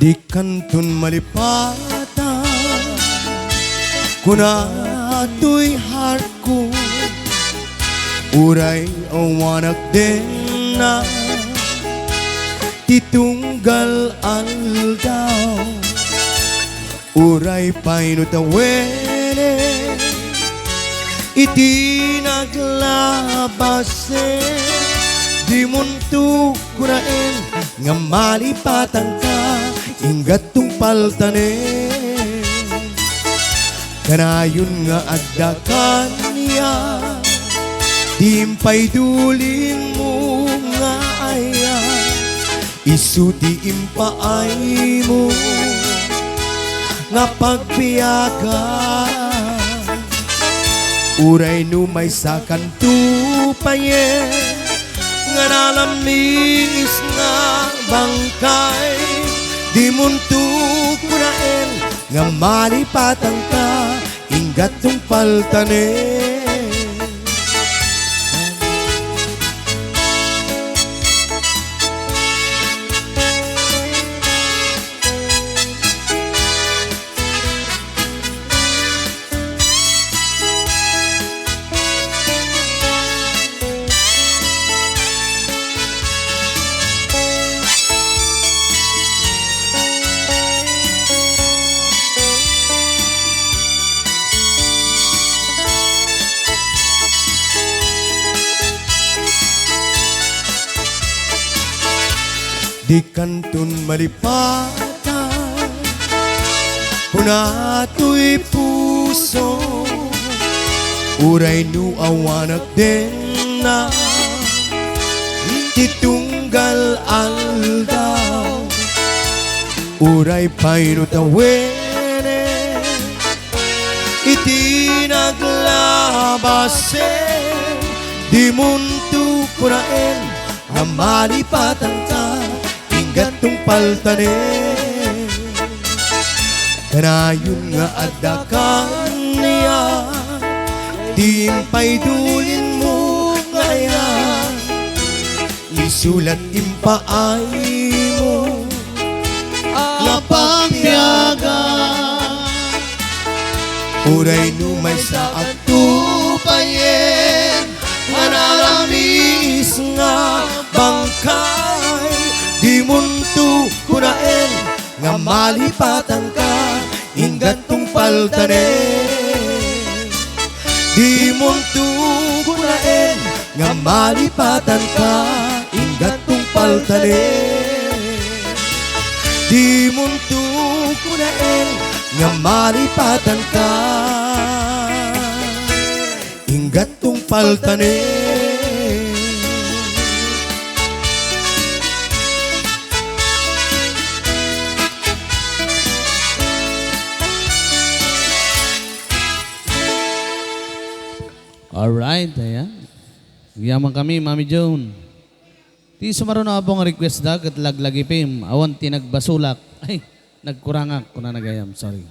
Di kantun malipatan kuna ato'y heart ko uray awanak din na titunggal aldaw uray painutawene iti naglabase di muntuk kunaen nga malipatan ka ingat tung paltanen kanayon nga addakan niya timpay dulin mo nga aya isuti impaay mo nga pagpiyagan uray numay sa kantupayen nga nalamis nga bangkay di muntuk kunaen nga malipatan ka ingat tung paltanen di kantun malipatan kuna ato'y puso uray nu awanak din na titunggal aldaw uray painutawene iti naglabase di muntu kunaen nga malipatan ka gatong paltanen kanayon nga addakan niya timpay dulin mo ngayon isulat impaay mo nga pagpiyagan uray numay sa atupayen nga nalamis nga bangkay di muntu kunaen nga malipatan ka ingat tung paltanen di muntu kunaen nga malipatan ka ingat tung paltanen di muntu kunaen nga malipatan ka ingat tung paltanen. Alright, ayan. Yaman kami, Mami Joan. Ti sumaron na abong request da, kat laglagi pim. Awan ti nagbasulak. Ay, nagkurangak ko na nagayam, sorry.